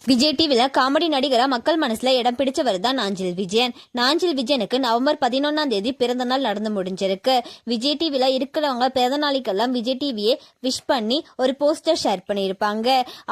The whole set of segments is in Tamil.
விஜய் டிவில காமெடி நடிகரா மக்கள் மனசுல இடம் பிடிச்சவர் தான் நாஞ்சில் விஜயன். நாஞ்சில் விஜயனுக்கு நவம்பர் 11 பிறந்த நாள் நடந்து முடிஞ்சிருக்கு. விஜய் டிவில இருக்கிறவங்க பிறந்த நாளைக்கெல்லாம் விஜய் டிவியை விஷ் பண்ணி ஒரு போஸ்டர் ஷேர் பண்ணியிருப்பாங்க.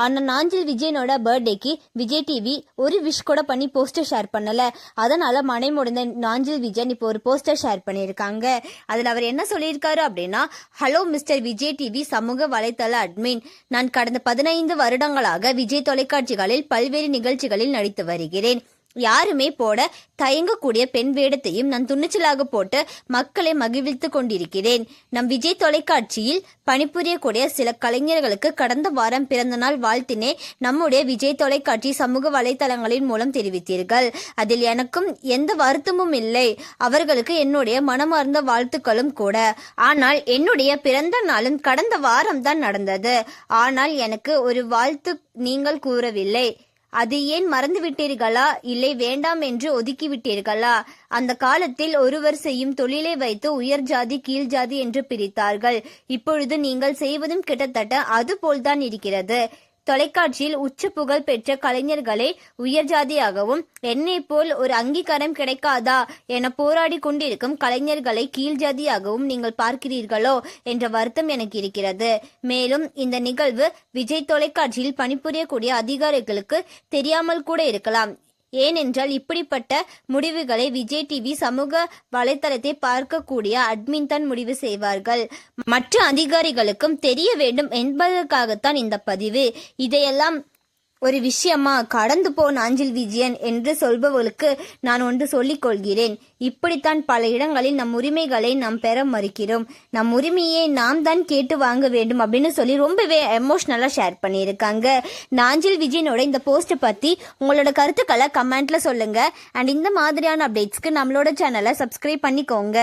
ஆனா நாஞ்சில் விஜயனோட பர்த்டேக்கு விஜய் டிவி ஒரு விஷ் கூட பண்ணி போஸ்டர் ஷேர் பண்ணல. அதனால மனைமுடிந்த நாஞ்சில் விஜயன் இப்போ ஒரு போஸ்டர் ஷேர் பண்ணியிருக்காங்க. அதுல அவர் என்ன சொல்லியிருக்காரு அப்படின்னா, ஹலோ மிஸ்டர் விஜய் டிவி சமூக வலைதள அட்மின். நான் கடந்த 15 வருடங்களாக விஜய் தொலைக்காட்சிகளில் பல்வேறு நிகழ்ச்சிகளில் நடித்து வருகிறேன். யாருமே போட தயங்கக்கூடிய பெண் வேடத்தையும் நான் துணிச்சலாக போட்டு மக்களை மகிழ்வித்து கொண்டிருக்கிறேன். நம் விஜய் தொலைக்காட்சியில் பணிபுரியக்கூடிய சில கலைஞர்களுக்கு கடந்த வாரம் பிறந்த நாள் வாழ்த்தினே நம்முடைய விஜய் தொலைக்காட்சி சமூக வலைதளங்களின் மூலம் தெரிவித்தீர்கள். அதில் எனக்கும் எந்த வருத்தமும் இல்லை. அவர்களுக்கு என்னுடைய மனமார்ந்த வாழ்த்துக்களும் கூட. ஆனால் என்னுடைய பிறந்த நாளும் கடந்த வாரம் தான் நடந்தது. ஆனால் எனக்கு ஒரு வாழ்த்து நீங்கள் கூறவில்லை. அது ஏன் மறந்து விட்டீர்களா? இல்லை வேண்டாம் என்று ஒதுக்கிவிட்டீர்களா? அந்த காலத்தில் ஒருவர் செய்யும் தொழிலை வைத்து உயர் ஜாதி கீழ் ஜாதி என்று பிரித்தார்கள். இப்பொழுது நீங்கள் செய்வதும் கிட்டத்தட்ட அது போல்தான் இருக்கிறது. தொலைக்காட்சியில் உச்ச புகழ் பெற்ற கலைஞர்களை உயர் ஜாதியாகவும் என்னை போல் ஒரு அங்கீகாரம் கிடைக்காதா என போராடி கொண்டிருக்கும் கலைஞர்களை கீழ் ஜாதியாகவும் நீங்கள் பார்க்கிறீர்களோ என்ற வருத்தம் எனக்கு இருக்கிறது. மேலும் இந்த நிகழ்வு விஜய் தொலைக்காட்சியில் பணிபுரியக்கூடிய அதிகாரிகளுக்கு தெரியாமல் கூட இருக்கலாம். ஏனென்றால் இப்படிப்பட்ட முடிவுகளை விஜய் டிவி சமூக வலைத்தளத்தை பார்க்கக்கூடிய அட்மின் தான் முடிவு செய்வார்கள். மற்ற அதிகாரிகளுக்கும் தெரிய வேண்டும் என்பதற்காகத்தான் இந்த பதிவு. இதையெல்லாம் ஒரு விஷயமா கடந்து போ நாஞ்சில் விஜயன் என்று சொல்பவர்களுக்கு நான் ஒன்று சொல்லிக் கொள்கிறேன். இப்படித்தான் பல இடங்களில் நம் உரிமைகளை நாம் பெற மறுக்கிறோம். நம் உரிமையை நாம் தான் கேட்டு வாங்க வேண்டும் அப்படின்னு சொல்லி ரொம்பவே எமோஷனலா ஷேர் பண்ணியிருக்காங்க. நாஞ்சில் விஜயனோட இந்த போஸ்ட் பத்தி உங்களோட கருத்துக்களை கமெண்ட்ல சொல்லுங்க. அண்ட் இந்த மாதிரியான அப்டேட்ஸ்க்கு நம்மளோட சேனலை சப்ஸ்கிரைப் பண்ணிக்கோங்க.